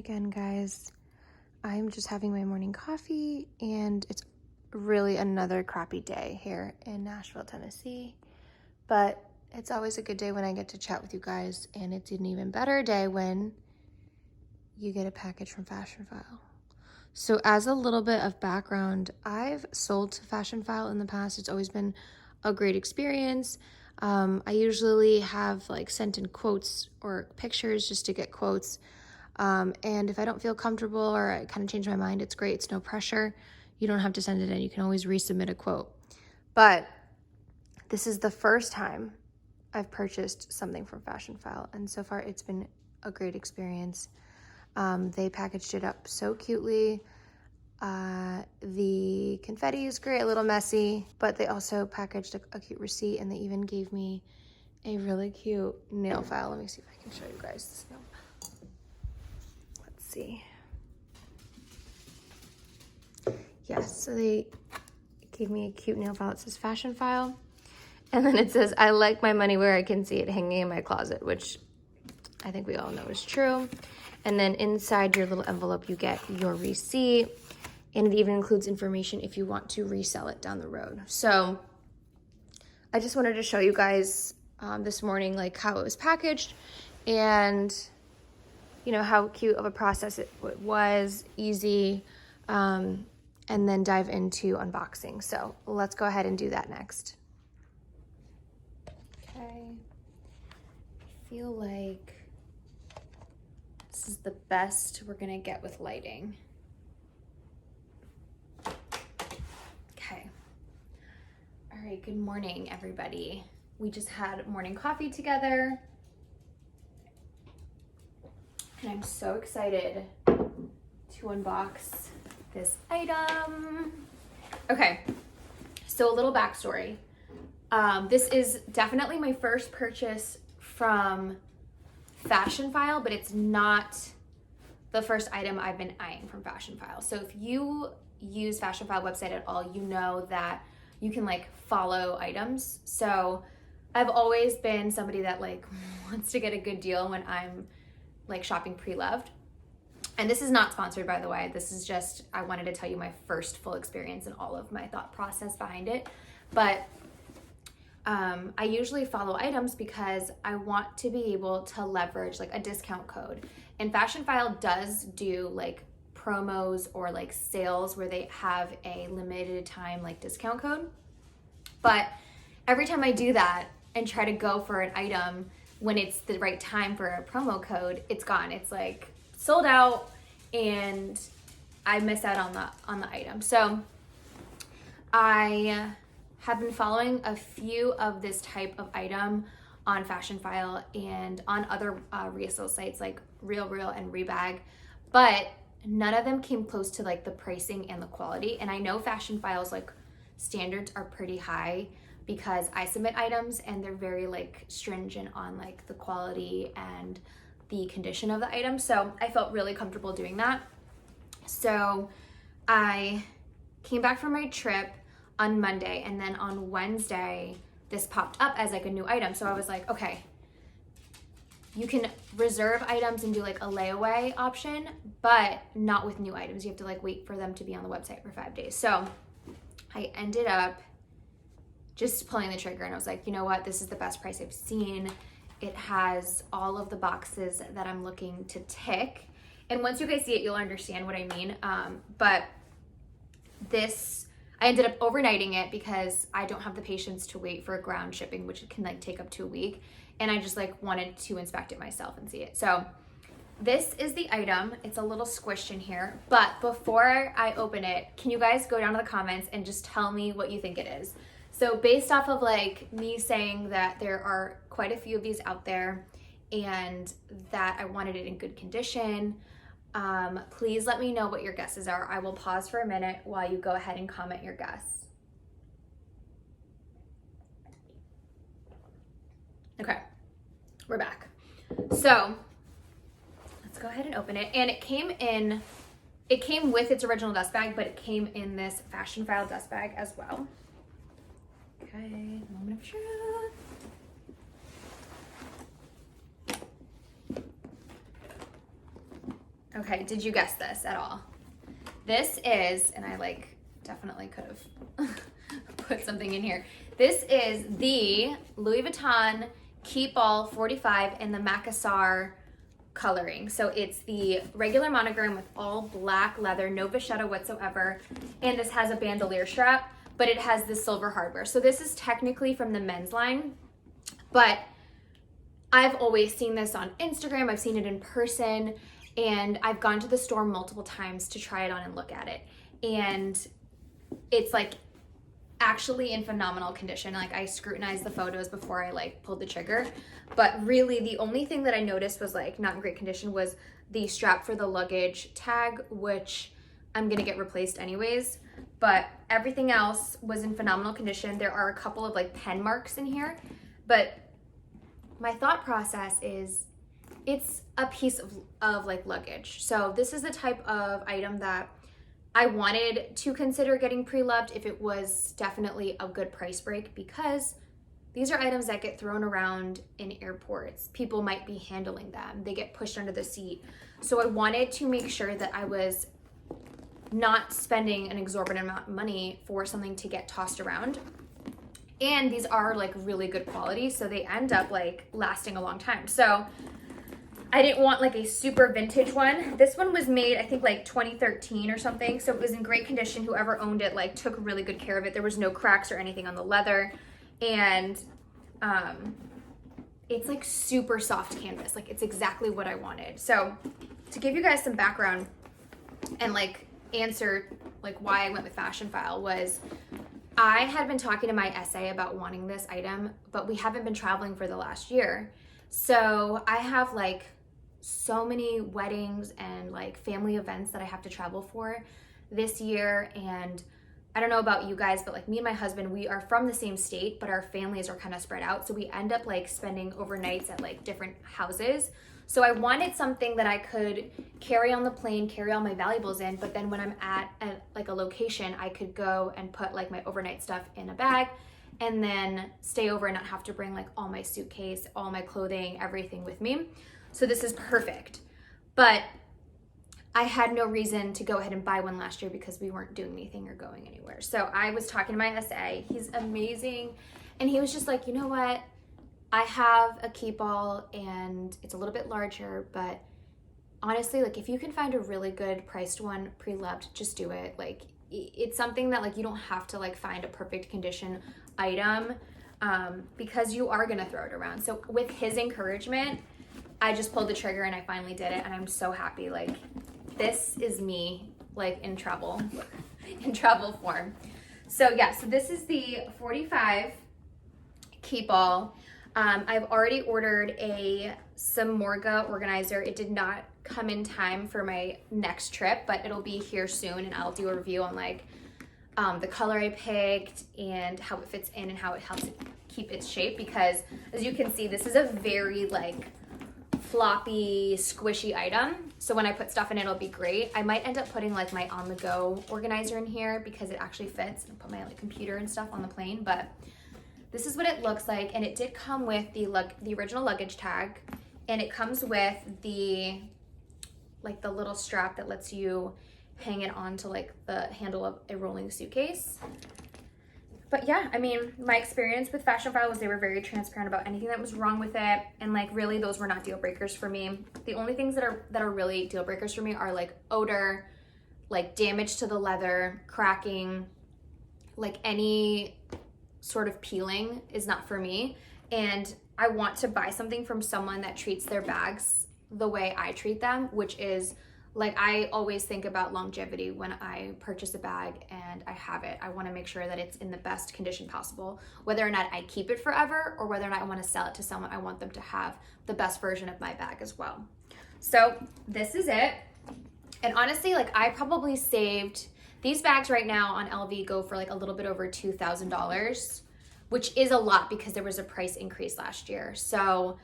again, guys. I'm just having my morning coffee, and it's really another crappy day here in Nashville, Tennessee. But it's always a good day when I get to chat with you guys, and it's an even better day when you get a package from fashionphile. So as a little bit of background, I've sold to fashionphile in the past. It's always been a great experience. I usually have like sent in quotes or pictures just to get quotes. And if I don't feel comfortable or I kind of change my mind, it's great. It's no pressure. You don't have to send it in. You can always resubmit a quote. But this is the first time I've purchased something from fashionphile, and so far it's been a great experience. They packaged it up so cutely. The confetti is great, a little messy, but they also packaged a cute receipt, and they even gave me a really cute nail file. Let me see if I can show you guys this nail file. Let's see. Yes, so they gave me a cute nail file. It says fashionphile, and then it says, "I like my money where I can see it," hanging in my closet, which I think we all know is true. And then inside your little envelope, you get your receipt, and it even includes information if you want to resell it down the road. So I just wanted to show you guys this morning, like how it was packaged, and you know, how cute of a process it was, easy, and then dive into unboxing. So let's go ahead and do that next. Okay, I feel like this is the best we're gonna get with lighting. Okay. All right, good morning, everybody. We just had morning coffee together, and I'm so excited to unbox this item. Okay, so a little backstory. This is definitely my first purchase from fashionphile, but it's not the first item I've been eyeing from fashionphile. So if you use fashionphile website at all, you know that you can like follow items. So I've always been somebody that like wants to get a good deal when I'm like shopping pre-loved. And this is not sponsored, by the way. This is just, I wanted to tell you my first full experience and all of my thought process behind it. But I usually follow items because I want to be able to leverage like a discount code. And fashionphile does do like promos or like sales where they have a limited time like discount code. But every time I do that and try to go for an item when it's the right time for a promo code, it's gone. It's like sold out, and I miss out on the item. So I have been following a few of this type of item on fashionphile and on other resale sites like RealReal and Rebag, but none of them came close to like the pricing and the quality. And I know fashionphile's like standards are pretty high because I submit items and they're very like stringent on like the quality and the condition of the item. So I felt really comfortable doing that. So I came back from my trip on Monday, and then on Wednesday this popped up as like a new item. So I was like, okay, you can reserve items and do like a layaway option, but not with new items. You have to like wait for them to be on the website for 5 days. So I ended up just pulling the trigger, and I was like, you know what, this is the best price I've seen. It has all of the boxes that I'm looking to tick, and once you guys see it, you'll understand what I mean. But this, I ended up overnighting it because I don't have the patience to wait for ground shipping, which can like take up to a week. And I just like wanted to inspect it myself and see it. So this is the item. It's a little squished in here, but before I open it, can you guys go down to the comments and just tell me what you think it is? So based off of like me saying that there are quite a few of these out there and that I wanted it in good condition, please let me know what your guesses are. I will pause for a minute while you go ahead and comment your guess. Okay, we're back. So let's go ahead and open it. And it came with its original dust bag, but it came in this fashionphile dust bag as well. Okay, moment of truth. Okay, did you guess this at all? This is, and I like definitely could have put something in here. This is the Louis Vuitton Keepall 45 in the Macassar coloring. So it's the regular monogram with all black leather, no vachetta whatsoever. And this has a bandolier strap, but it has the silver hardware. So this is technically from the men's line, but I've always seen this on Instagram. I've seen it in person, and I've gone to the store multiple times to try it on and look at it. And it's like actually in phenomenal condition. Like I scrutinized the photos before I like pulled the trigger, but really the only thing that I noticed was like not in great condition was the strap for the luggage tag, which I'm gonna get replaced anyways, but everything else was in phenomenal condition. There are a couple of like pen marks in here, but my thought process is it's a piece of like luggage. So this is the type of item that I wanted to consider getting pre-loved if it was definitely a good price break, because these are items that get thrown around in airports. People might be handling them. They get pushed under the seat. So I wanted to make sure that I was not spending an exorbitant amount of money for something to get tossed around. And these are like really good quality, so they end up like lasting a long time. So I didn't want like a super vintage one. This one was made, I think like 2013 or something. So it was in great condition. Whoever owned it like took really good care of it. There was no cracks or anything on the leather. And it's like super soft canvas. Like it's exactly what I wanted. So to give you guys some background and like answer like why I went with Fashionphile was I had been talking to my SA about wanting this item, but we haven't been traveling for the last year. So I have like so many weddings and like family events that I have to travel for this year. And I don't know about you guys, but like me and my husband, we are from the same state, but our families are kind of spread out. So we end up like spending overnights at like different houses. So I wanted something that I could carry on the plane, carry all my valuables in, but then when I'm at like a location, I could go and put like my overnight stuff in a bag and then stay over and not have to bring like all my suitcase, all my clothing, everything with me. So this is perfect. But I had no reason to go ahead and buy one last year because we weren't doing anything or going anywhere. So I was talking to my SA. He's amazing. And he was just like, you know what? I have a Keepall and it's a little bit larger, but honestly, like if you can find a really good priced one pre-loved, just do it. Like it's something that like you don't have to like find a perfect condition item because you are gonna throw it around. So with his encouragement, I just pulled the trigger and I finally did it, and I'm so happy. Like this is me like in travel form. So yeah, so this is the 45 Keepall. I've already ordered a Samorga organizer. It did not come in time for my next trip, but it'll be here soon, and I'll do a review on like the color I picked and how it fits in and how it helps it keep its shape, because as you can see, this is a very like floppy, squishy item. So when I put stuff in it, it'll be great. I might end up putting like my on-the-go organizer in here because it actually fits, and put my like computer and stuff on the plane. But this is what it looks like, and it did come with the original luggage tag, and it comes with the like the little strap that lets you hang it onto like the handle of a rolling suitcase. But yeah, I mean, my experience with Fashionphile was they were very transparent about anything that was wrong with it, and like really those were not deal breakers for me. The only things that are really deal breakers for me are like odor, like damage to the leather, cracking, like any sort of peeling is not for me. And I want to buy something from someone that treats their bags the way I treat them, which is like I always think about longevity when I purchase a bag and I have it. I want to make sure that it's in the best condition possible. Whether or not I keep it forever or whether or not I want to sell it to someone, I want them to have the best version of my bag as well. So this is it. And honestly, like I probably saved, these bags right now on LV go for like a little bit over $2,000, which is a lot because there was a price increase last year. So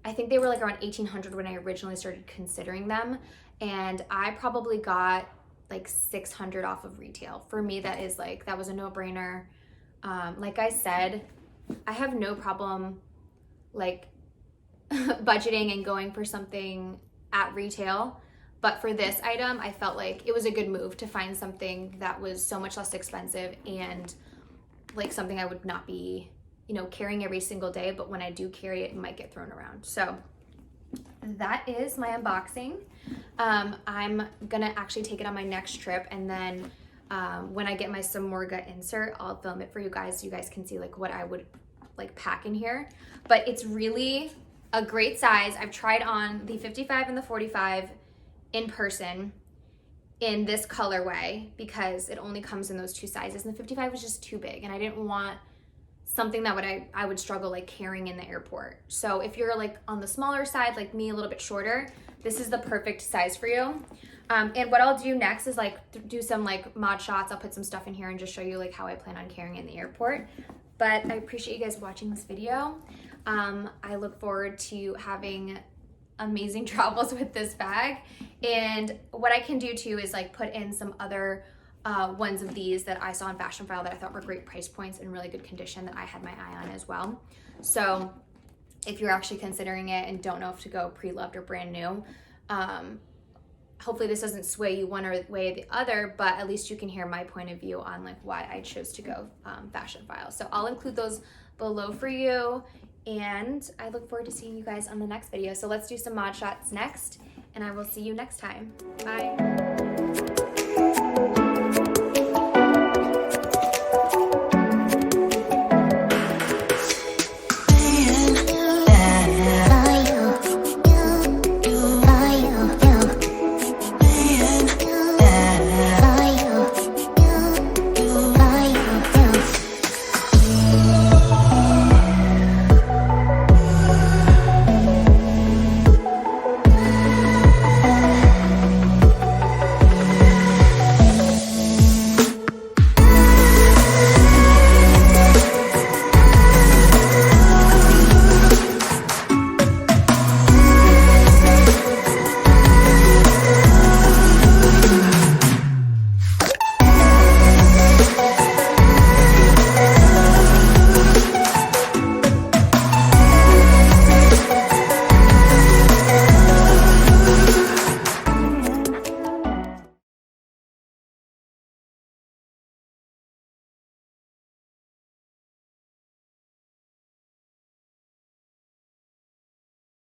I think they were like around $1,800 when I originally started considering them. And I probably got like $600 off of retail. For me, that was a no-brainer. Like I said, I have no problem like budgeting and going for something at retail, But for this item, I felt like it was a good move to find something that was so much less expensive and like something I would not be, you know, carrying every single day, but when I do carry it, it might get thrown around. So that is my unboxing. I'm gonna actually take it on my next trip, and then when I get my Samorga insert, I'll film it for you guys so you guys can see like what I would like pack in here. But it's really a great size. I've tried on the 55 and the 45 in person in this colorway because it only comes in those two sizes, and the 55 was just too big and I didn't want something that I would struggle like carrying in the airport. So if you're like on the smaller side, like me, a little bit shorter, this is the perfect size for you. And what I'll do next is like do some like mod shots. I'll put some stuff in here and just show you like how I plan on carrying it in the airport. But I appreciate you guys watching this video. I look forward to having amazing travels with this bag. And what I can do too is like put in some other ones of these that I saw on Fashionphile that I thought were great price points and really good condition that I had my eye on as well. So if you're actually considering it and don't know if to go pre-loved or brand new, hopefully this doesn't sway you one way or the other, but at least you can hear my point of view on like why I chose to go Fashionphile. So I'll include those below for you, and I look forward to seeing you guys on the next video. So let's do some mod shots next, and I will see you next time. Bye.